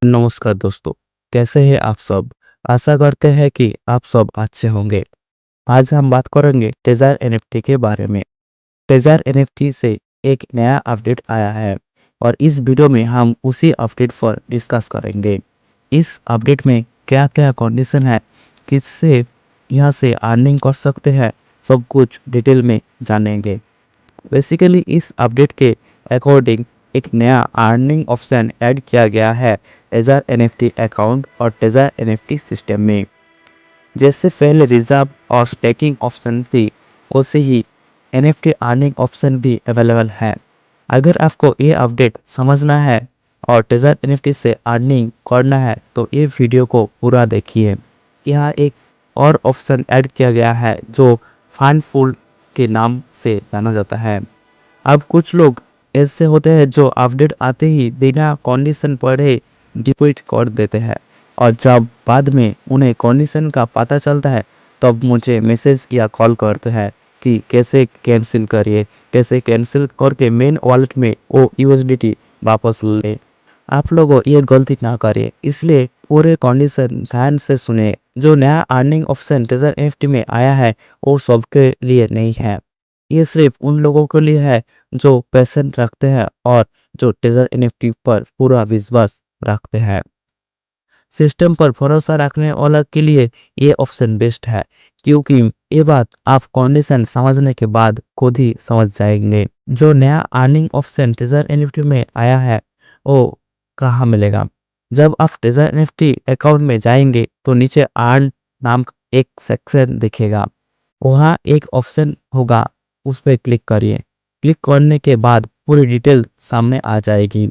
नमस्कार दोस्तों, कैसे हैं आप सब? आशा करते हैं कि आप सब अच्छे होंगे। आज हम बात करेंगे टेज़र एनएफटी के बारे में। टेज़र एनएफटी से एक नया अपडेट आया है और इस वीडियो में हम उसी अपडेट पर डिस्कस करेंगे। इस अपडेट में क्या-क्या कंडीशन है, किससे यहाँ से अर्निंग कर सकते हैं, सब कुछ डिटेल में जानेंगे। बेसिकली इस अपडेट के अकॉर्डिंग एक नया अर्निंग ऑप्शन ऐड किया गया है टेज़र एनएफटी अकाउंट और टेज़र एनएफटी सिस्टम में। जैसे पहले रिजर्व और स्टेकिंग ऑप्शन थी, वैसे ही एनएफटी अर्निंग ऑप्शन भी अवेलेबल है। अगर आपको ये अपडेट समझना है और टेज़र एनएफटी से अर्निंग करना है तो ये वीडियो को पूरा देखिए। यहाँ एक और ऑप्शन ऐड किया गया है जो फंड पूल के नाम से जाना जाता है। अब कुछ लोग ऐसे होते हैं जो अपडेट आते ही बिना कंडीशन पढ़े डिलीट कर देते हैं और जब बाद में उन्हें कंडीशन का पता चलता है तब मुझे मैसेज या कॉल करते हैं कि कैसे कैंसिल करिए, कैसे कैंसिल करके मेन वॉलेट में वो यूएसडीटी वापस ले। आप लोगों ये गलती ना करें, इसलिए पूरे कंडीशन ध्यान से सुने। जो नया अर्निंग ऑप्शन टेज़र एनएफटी में आया है वो सबके लिए नहीं है। ये सिर्फ उन लोगों के लिए है जो पैशन रखते हैं और जो टेज़र एनएफटी पर पूरा विश्वास रखते हैं। सिस्टम पर भरोसा रखने वाला के लिए ये ऑप्शन बेस्ट है, क्योंकि ये बात आप कंडीशन समझने के बाद खुद ही समझ जाएंगे। जो नया अर्निंग ऑप्शन टेज़र एनएफटी में आया है वो कहाँ मिलेगा? जब आप टेज़र एनएफटी अकाउंट में जाएंगे तो नीचे अर्न नाम का एक सेक्शन दिखेगा। वहाँ एक ऑप्शन होगा, उस पर क्लिक करिए। क्लिक करने के बाद पूरी डिटेल सामने आ जाएगी।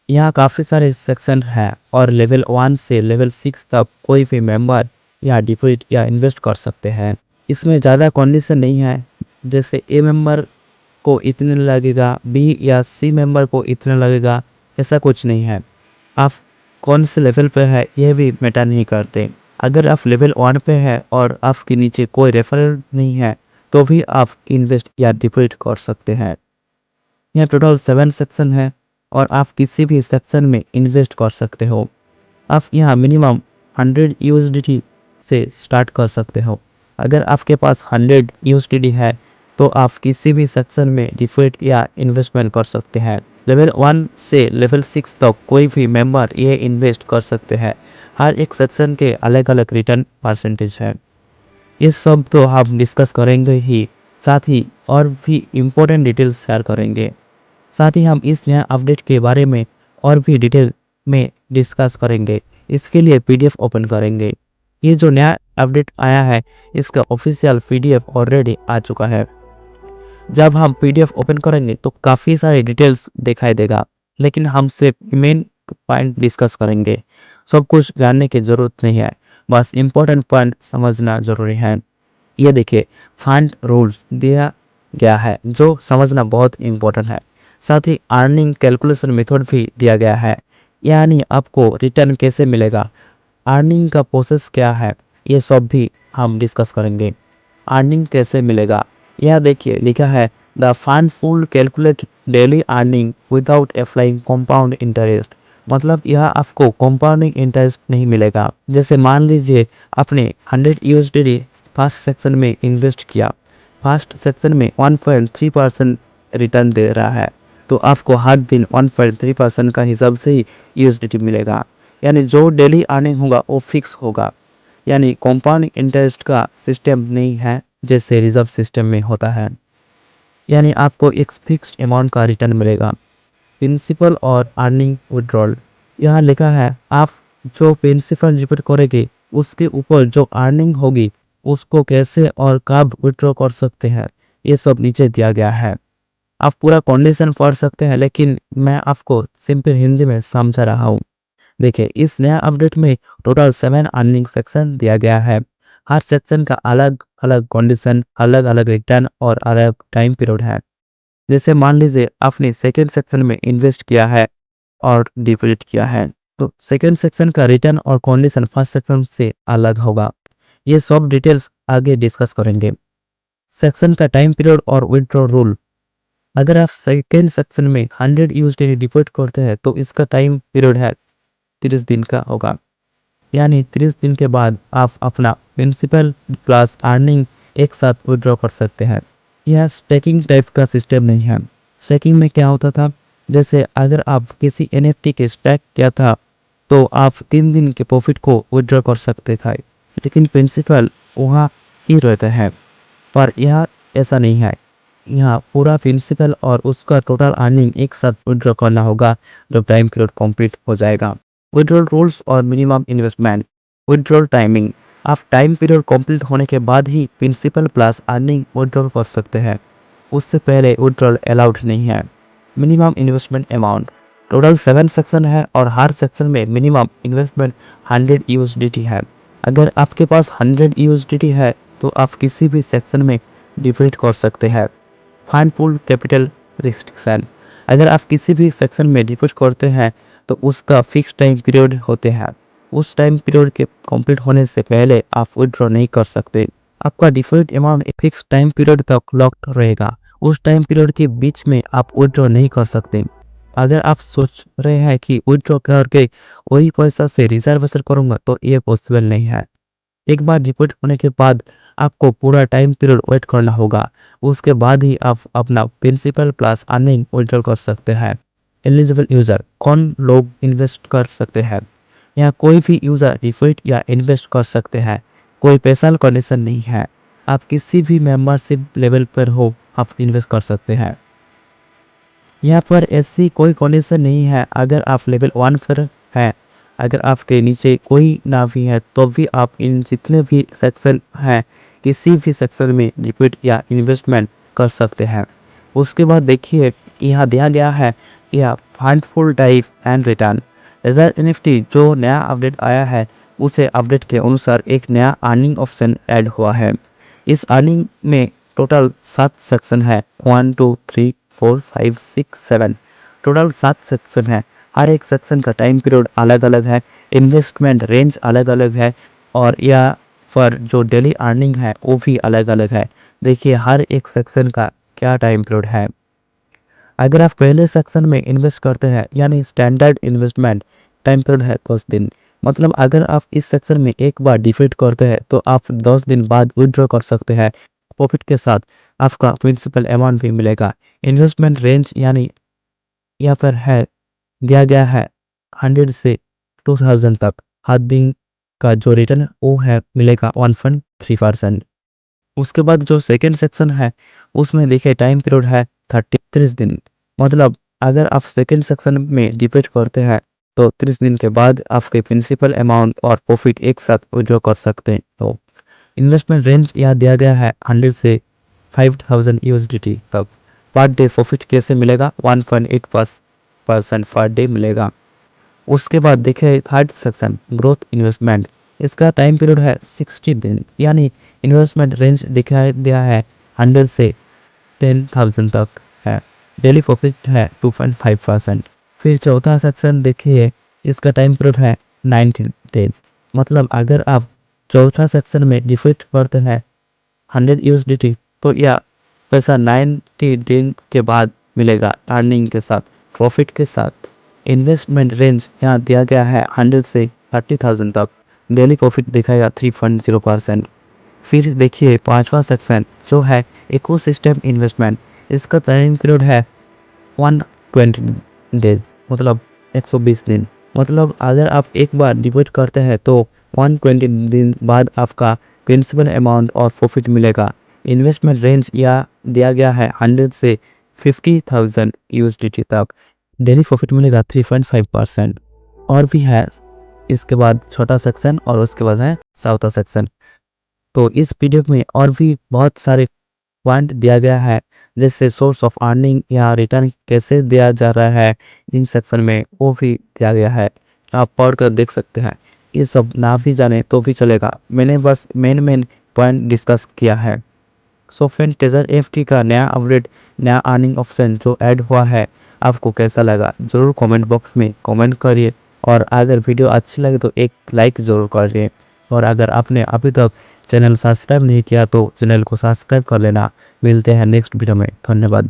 यहाँ काफ़ी सारे सेक्शन हैं और लेवल 1 से लेवल 6 तक कोई भी मेंबर या डिपॉजिट या इन्वेस्ट कर सकते हैं। इसमें ज़्यादा कंडीशन नहीं है, जैसे ए मेंबर को इतने लगेगा, बी या सी मेंबर को इतना लगेगा, ऐसा कुछ नहीं है। आप कौन से लेवल पे है ये भी मैटर नहीं करते। अगर आप लेवल 1 पे है और आपके नीचे कोई रेफरल नहीं है तो भी आप इन्वेस्ट या डिपॉजिट कर सकते हैं। यहाँ टोटल 7 सेक्शन है और आप किसी भी सेक्शन में इन्वेस्ट कर सकते हो। आप यहाँ मिनिमम 100 यूएसडीटी से स्टार्ट कर सकते हो। अगर आपके पास 100 यूएसडीटी है तो आप किसी भी सेक्शन में डिपॉजिट या इन्वेस्टमेंट कर सकते हैं। लेवल 1 से लेवल 6 तक कोई भी मेंबर ये इन्वेस्ट कर सकते हैं। हर एक सेक्शन के अलग अलग रिटर्न परसेंटेज है। ये सब तो हम डिस्कस करेंगे ही, साथ ही और भी इम्पोर्टेंट डिटेल्स शेयर करेंगे। साथ ही हम इस नया अपडेट के बारे में और भी डिटेल में डिस्कस करेंगे। इसके लिए पीडीएफ ओपन करेंगे। ये जो नया अपडेट आया है इसका ऑफिशियल पीडीएफ ऑलरेडी आ चुका है। जब हम पीडीएफ ओपन करेंगे तो काफ़ी सारे डिटेल्स दिखाई देगा, लेकिन हम सिर्फ मेन पॉइंट डिस्कस करेंगे। सब कुछ जानने की ज़रूरत नहीं है, बस इम्पोर्टेंट पॉइंट समझना ज़रूरी है। ये देखिए, फंड रूल्स दिया गया है जो समझना बहुत इम्पोर्टेंट है। साथ ही अर्निंग कैलकुलेशन मेथड भी दिया गया है, यानी आपको रिटर्न कैसे मिलेगा, अर्निंग का प्रोसेस क्या है, ये सब भी हम डिस्कस करेंगे। अर्निंग कैसे मिलेगा, यह देखिए लिखा है the fund full calculate daily earning without applying compound interest. मतलब यह आपको कंपाउंडिंग इंटरेस्ट नहीं मिलेगा। जैसे मान लीजिए आपने 100 यूएसडी फर्स्ट सेक्शन में इन्वेस्ट किया, फर्स्ट सेक्शन में 1.3% रिटर्न दे रहा है, तो आपको हर दिन 1.3% का हिसाब से ही यूएसडी मिलेगा। यानी जो डेली अर्निंग होगा वो फिक्स होगा, यानी कंपाउंड इंटरेस्ट का सिस्टम नहीं है जैसे रिजर्व सिस्टम में होता है। यानी आपको एक फिक्स्ड अमाउंट का रिटर्न मिलेगा। प्रिंसिपल और अर्निंग विड्रॉल, यहाँ लिखा है आप जो प्रिंसिपल डिपॉजिट करेंगे उसके ऊपर जो अर्निंग होगी उसको कैसे और कब विड्रॉ कर सकते हैं, ये सब नीचे दिया गया है। आप पूरा कंडीशन पढ़ सकते हैं, लेकिन मैं आपको सिंपल हिंदी में समझा रहा हूँ। देखिए, इस नया अपडेट में टोटल 7 अर्निंग सेक्शन दिया गया है। हर सेक्शन का अलग अलग कंडीशन, अलग अलग रिटर्न और अलग टाइम पीरियड है। जैसे मान लीजिए आपने सेकेंड सेक्शन में इन्वेस्ट किया है और डिपॉजिट किया है, तो सेकेंड सेक्शन का रिटर्न और कंडीशन फर्स्ट सेक्शन से अलग होगा। ये सब डिटेल्स आगे डिस्कस करेंगे। सेक्शन का टाइम पीरियड और विथड्रॉ रूल, अगर आप सेकेंड सेक्शन में 100 यूएसडी डिपॉजिट करते हैं तो इसका टाइम पीरियड है 30 दिन का होगा। यानी 30 दिन के बाद आप अपना प्रिंसिपल प्लस अर्निंग एक साथ विड्रॉ कर सकते हैं। यह स्टैकिंग टाइप का सिस्टम नहीं है। स्टैकिंग में क्या होता था, जैसे अगर आप किसी एनएफटी के स्टैक किया था तो आप 3 दिन के प्रॉफिट को विड्रॉ कर सकते थे, लेकिन प्रिंसिपल वहाँ ही रहता है। पर यह ऐसा नहीं है। यहाँ पूरा प्रिंसिपल और उसका टोटल अर्निंग एक साथ विड्रॉ करना होगा जब टाइम पीरियड कंप्लीट हो जाएगा। विड्रॉल रूल्स और मिनिमम इन्वेस्टमेंट। Withdrawal timing. आप टाइम पीरियड कंप्लीट होने के बाद ही प्रिंसिपल प्लस अर्निंग विड्रॉल कर सकते हैं, उससे पहले विड्रॉल अलाउड नहीं है। Minimum investment amount. Total 7 section है और हर सेक्शन में मिनिमम इन्वेस्टमेंट 100 यूएसडीटी है। अगर आपके पास 100 यूएसडीटी है तो आप किसी भी सेक्शन में डिपॉजिट कर सकते हैं। Find full capital restriction. अगर आप किसी भी सेक्शन में डिपॉजिट करते हैं तो उसका फिक्स टाइम पीरियड होते हैं। उस टाइम पीरियड के कंप्लीट होने से पहले आप विड्रॉ नहीं कर सकते। आपका डिपॉजिट अमाउंट एक फिक्स टाइम पीरियड तक लॉक्ड रहेगा। उस टाइम पीरियड के बीच में आप विड्रॉ नहीं कर सकते। अगर आप सोच रहे हैं कि विड्रॉ करके वही पैसा से रिजर्वेशन करूंगा तो ये पॉसिबल नहीं है। एक बार डिपॉजिट होने के बाद आपको पूरा टाइम पीरियड वेट करना होगा। उसके बाद ही आप अपना प्रिंसिपल प्लस अर्निंग विड्रॉ कर सकते हैं। Eligible user. कौन लोग इन्वेस्ट कर सकते हैं? यहाँ कोई भी यूजर डिपॉजिट या इन्वेस्ट कर सकते हैं। कोई स्पेशल कंडीशन नहीं है। आप किसी भी मेंबरशिप लेवल पर हो आप इन्वेस्ट कर सकते हैं। यहाँ पर ऐसी कोई कंडीशन नहीं है। अगर आप लेवल 1 पर हैं, अगर आपके नीचे कोई ना भी है तो भी आप इन जितने भी सेक्शन हैं किसी भी सेक्शन में डिपॉजिट या इन्वेस्टमेंट कर सकते हैं। उसके बाद देखिए यहाँ दिया गया है या find full type and return. Ledger NFT जो नया अपडेट आया है उसे अपडेट के अनुसार एक नया अर्निंग ऑप्शन ऐड हुआ है। इस अर्निंग में टोटल 7 सेक्शन है। 1 2 3 4 5 6 7 टोटल 7 सेक्शन है। हर एक सेक्शन का टाइम पीरियड अलग अलग है, इन्वेस्टमेंट रेंज अलग अलग है और या पर जो डेली अर्निंग है वो भी अलग अलग है। देखिए हर एक सेक्शन का क्या टाइम पीरियड है। अगर आप पहले सेक्शन में इन्वेस्ट करते हैं यानी स्टैंडर्ड इन्वेस्टमेंट टाइम पीरियड है 10 दिन। मतलब अगर आप इस सेक्शन में एक बार डिपॉजिट करते हैं तो आप 10 दिन बाद विड्रॉ कर सकते हैं। प्रॉफिट के साथ आपका प्रिंसिपल अमाउंट भी मिलेगा। इन्वेस्टमेंट रेंज यानी यहाँ पर है दिया गया है 100 से 2000 तक। हर दिन का जो रिटर्न वो है मिलेगा 1.3%। उसके बाद जो सेकंड सेक्शन है उसमें देखिए टाइम पीरियड है 30 दिन। मतलब अगर आप सेकंड सेक्शन में डिपॉजिट करते हैं तो 30 दिन के बाद आपके प्रिंसिपल अमाउंट और प्रॉफिट एक साथ विड्रॉ कर सकते हैं। तो इन्वेस्टमेंट रेंज यहाँ दिया गया है 100 से 5000 यूएसडीटी तक। पर डे प्रॉफिट कैसे मिलेगा? 1.8% पर डे मिलेगा। उसके बाद देखिए थर्ड सेक्शन ग्रोथ इन्वेस्टमेंट। इसका टाइम पीरियड है 60 दिन। यानी इन्वेस्टमेंट रेंज दिखाई दिया है 100 से 10,000 तक है। डेली प्रॉफिट है 2.5%। फिर चौथा सेक्शन देखिए इसका टाइम पीरियड है 90 डेज। मतलब अगर आप चौथा सेक्शन में डिपॉजिट करते हैं 100 यूएसडीटी तो यह पैसा 90 दिन के बाद मिलेगा अर्निंग के साथ, प्रॉफिट के साथ। इन्वेस्टमेंट रेंज यहाँ दिया गया है 100 से 30,000 तक। डेली प्रॉफिट दिखाएगा 3.0%। फिर देखिए पांचवा सेक्शन जो है इकोसिस्टम इन्वेस्टमेंट। इसका टाइम पीरियड है 120 डेज। मतलब 120 दिन। मतलब अगर आप एक बार डिपॉजिट करते हैं तो 120 दिन बाद आपका प्रिंसिपल अमाउंट और प्रॉफिट मिलेगा। इन्वेस्टमेंट रेंज या दिया गया है 100 से 50,000 यूएसडीटी तक। डेली प्रॉफिट मिलेगा 3.5%। और भी है इसके बाद छोटा सेक्शन और उसके बाद है चौथा सेक्शन। तो इस वीडियो में और भी बहुत सारे पॉइंट दिया गया है, जैसे सोर्स ऑफ अर्निंग या रिटर्न कैसे दिया जा रहा है इन सेक्शन में वो भी दिया गया है। आप पढ़ कर देख सकते हैं। ये सब ना भी जाने तो भी चलेगा, मैंने बस मेन पॉइंट डिस्कस किया है। सो फ्रेंड टेजर एफटी का नया अपडेट, नया अर्निंग ऑप्शन जो ऐड हुआ है आपको कैसा लगा ज़रूर कमेंट बॉक्स में कमेंट करिए। और अगर वीडियो अच्छी लगे तो एक लाइक ज़रूर करिए। और अगर आपने अभी तक चैनल सब्सक्राइब नहीं किया तो चैनल को सब्सक्राइब कर लेना। मिलते हैं नेक्स्ट वीडियो में। धन्यवाद।